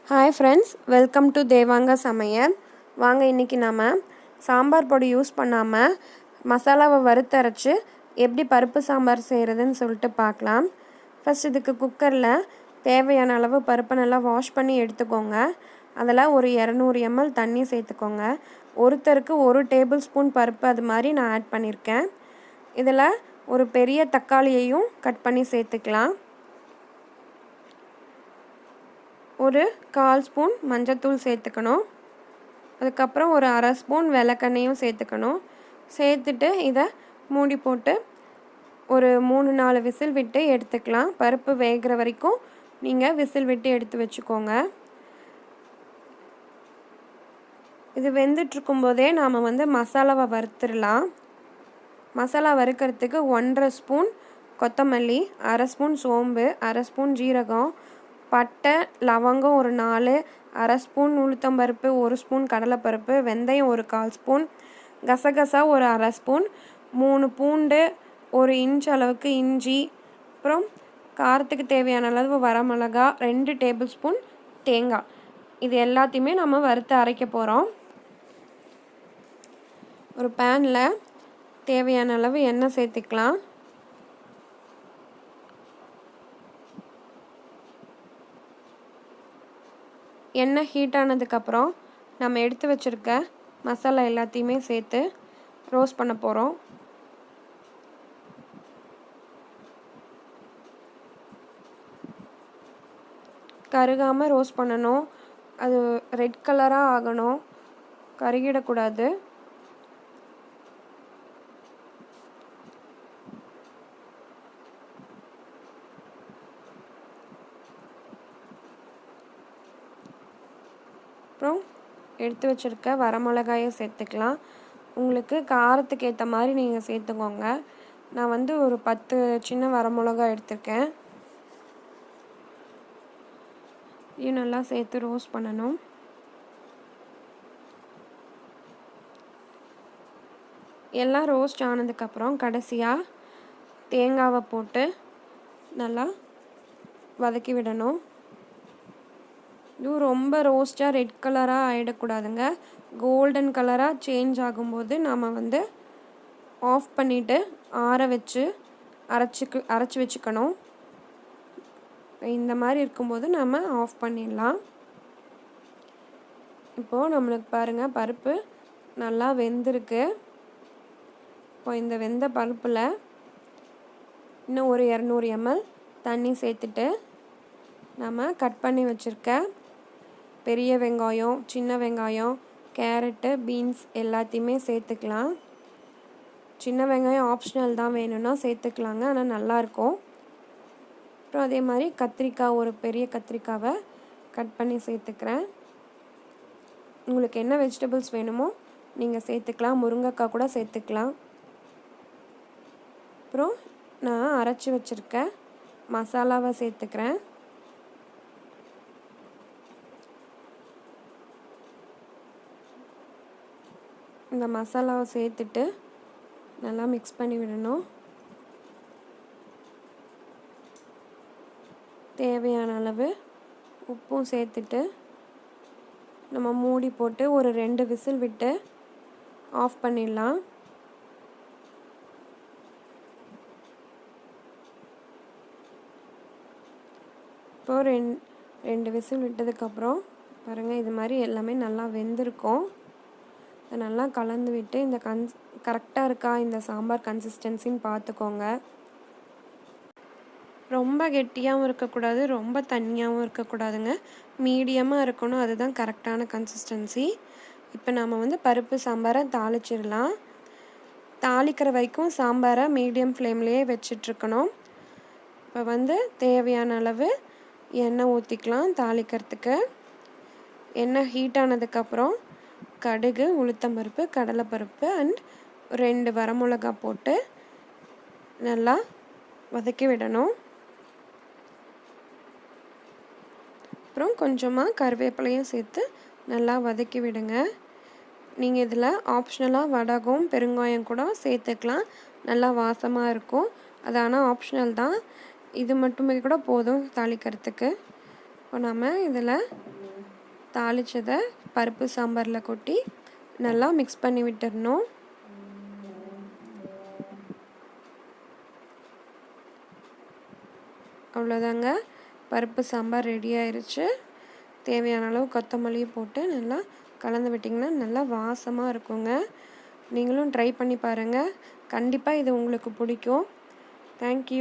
Hi friends, welcome to Devanga சமையல். வாங்க இன்றைக்கி நம்ம சாம்பார் பொடி யூஸ் பண்ணாமல் மசாலாவை வறுத்தரைச்சி எப்படி பருப்பு சாம்பார் செய்கிறதுன்னு சொல்லிட்டு பார்க்கலாம். ஃபஸ்ட் இதுக்கு குக்கரில் தேவையான அளவு பருப்பை நல்லா வாஷ் பண்ணி எடுத்துக்கோங்க. அதில் ஒரு 200 ml தண்ணி சேர்த்துக்கோங்க. ஒருத்தருக்கு 1 டேபிள் ஸ்பூன் பருப்பு அது மாதிரி நான் ஆட் பண்ணியிருக்கேன். இதில் ஒரு பெரிய தக்காளியையும் கட் பண்ணி சேர்த்துக்கலாம். ஒரு 1/4 ஸ்பூன் மஞ்சத்தூள் சேர்த்துக்கணும். அதுக்கப்புறம் ஒரு 1/2 ஸ்பூன் விளக்கெண்ணையும் சேர்த்துக்கணும். சேர்த்துட்டு இதை மூடி போட்டு ஒரு 3-4 விசில் விட்டு எடுத்துக்கலாம். பருப்பு வேகிற வரைக்கும் நீங்கள் விசில் விட்டு எடுத்து வச்சுக்கோங்க. இது வெந்துட்டுருக்கும்போதே நாம் மசாலாவை வறுத்துடலாம். மசாலா வறுக்கிறதுக்கு 1/2 ஸ்பூன் கொத்தமல்லி, 1/2 ஸ்பூன் சோம்பு, 1/2 ஸ்பூன் ஜீரகம், பட்டை, லவங்கம் ஒரு 4, 1/2 ஸ்பூன் உளுத்தம்பருப்பு, 1 ஸ்பூன் கடலைப்பருப்பு, வெந்தயம் ஒரு 1/4 ஸ்பூன், கசகசா ஒரு 1/2 ஸ்பூன், 3 பூண்டு, 1 இன்ச் அளவுக்கு இஞ்சி, அப்புறம் காரத்துக்கு தேவையான அளவு வரமிளகா, 2 டேபிள் ஸ்பூன் தேங்காய். இது எல்லாத்தையுமே நம்ம வறுத்து அரைக்க போகிறோம். ஒரு பேனில் தேவையான அளவு எண்ணெய் சேர்த்துக்கலாம். எண்ணெய் ஹீட் ஆனதுக்கப்புறம் நம்ம எடுத்து வச்சுருக்க மசாலா எல்லாத்தையுமே சேர்த்து ரோஸ்ட் பண்ண போகிறோம். கருகாமல் ரோஸ்ட் பண்ணணும். அது ரெட் கலராக ஆகணும், கருகிடக்கூடாது. அப்புறம் எடுத்து வச்சுருக்க வரமிளகாயை சேர்த்துக்கலாம். உங்களுக்கு காரத்துக்கு ஏற்ற மாதிரி நீங்கள் சேர்த்துக்கோங்க. நான் ஒரு 10 சின்ன வரமிளகாய் எடுத்திருக்கேன். இதையும் நல்லா சேர்த்து ரோஸ்ட் பண்ணணும். எல்லாம் ரோஸ்ட் ஆனதுக்கப்புறம் கடைசியாக தேங்காவை போட்டு நல்லா வதக்கி விடணும். இதுவும் ரொம்ப ரோஸ்ட்டாக ரெட் கலராக ஆகிடக்கூடாதுங்க. கோல்டன் கலராக சேஞ்ச் ஆகும்போது நாம் ஆஃப் பண்ணிவிட்டு ஆற வச்சு அரைச்சி வச்சுக்கணும். இந்த மாதிரி இருக்கும்போது நம்ம ஆஃப் பண்ணிடலாம். இப்போது நம்மளுக்கு பாருங்கள், பருப்பு நல்லா வெந்திருக்கு. இப்போ இந்த வெந்த பருப்பில் இன்னும் ஒரு 200 ml தண்ணி சேர்த்துட்டு நம்ம கட் பண்ணி வச்சுருக்க பெரிய வெங்காயம், சின்ன வெங்காயம், கேரட்டு, பீன்ஸ் எல்லாத்தையுமே சேர்த்துக்கலாம். சின்ன வெங்காயம் ஆப்ஷனல் தான், வேணும்னா சேர்த்துக்கலாங்க, ஆனால் நல்லாயிருக்கும். அப்புறம் அதே மாதிரி கத்திரிக்காய், ஒரு பெரிய கத்திரிக்காவை கட் பண்ணி சேர்த்துக்கிறேன். உங்களுக்கு என்ன வெஜிடபிள்ஸ் வேணுமோ நீங்கள் சேர்த்துக்கலாம். முருங்கைக்காய் கூட சேர்த்துக்கலாம். அப்புறம் நான் அரைச்சி வச்சுருக்க மசாலாவை சேர்த்துக்கிறேன். இந்த மசாலாவை சேர்த்துட்டு நல்லா மிக்ஸ் பண்ணி விடணும். தேவையான அளவு உப்பும் சேர்த்துட்டு நம்ம மூடி போட்டு ஒரு 2 விசில் விட்டு ஆஃப் பண்ணிடலாம். இப்போ 2 விசில் விட்டதுக்கப்புறம் பாருங்கள், இது மாதிரி எல்லாமே நல்லா வெந்திருக்கும். அதை நல்லா கலந்து விட்டு இந்த கரெக்டாக இருக்கா இந்த சாம்பார் கன்சிஸ்டன்சின்னு பார்த்துக்கோங்க. ரொம்ப கெட்டியாகவும் இருக்கக்கூடாது, ரொம்ப தண்ணியாகவும் இருக்கக்கூடாதுங்க. மீடியமாக இருக்கணும், அதுதான் கரெக்டான கன்சிஸ்டன்சி. இப்போ நம்ம பருப்பு சாம்பாரை தாளிச்சிடலாம். தாளிக்கிற வரைக்கும் சாம்பாரை மீடியம் ஃப்ளேம்லேயே வச்சிட்ருக்கணும். இப்போ தேவையான அளவு எண்ணெய் ஊற்றிக்கலாம். தாளிக்கிறதுக்கு எண்ணெய் ஹீட் ஆனதுக்கப்புறம் கடுகு, உளுத்தம்பருப்பு, கடலைப்பருப்பு அண்ட் 2 வரமிளகா போட்டு நல்லா வதக்கி விடணும். அப்புறம் கொஞ்சமாக கருவேப்பிலையும் சேர்த்து நல்லா வதக்கி விடுங்க. நீங்கள் இதில் ஆப்ஷனலாக வடகம், பெருங்காயம் கூட சேர்த்துக்கலாம், நல்லா வாசமாக இருக்கும். அது ஆனால் ஆப்ஷனல் தான், இது மட்டுமே கூட போதும் தாளிக்கிறதுக்கு. இப்போ நம்ம இதில் தாளித்ததை பருப்பு சாம்பாரில் கொட்டி நல்லா மிக்ஸ் பண்ணி விட்டுடணும். அவ்வளோதாங்க, பருப்பு சாம்பார் ரெடி ஆயிடுச்சு. தேவையான அளவு கொத்தமல்லியும் போட்டு நல்லா கலந்து விட்டிங்கன்னா நல்லா வாசமாக இருக்குங்க. நீங்களும் ட்ரை பண்ணி பாருங்கள். கண்டிப்பாக இது உங்களுக்கு பிடிக்கும். தேங்க்யூ.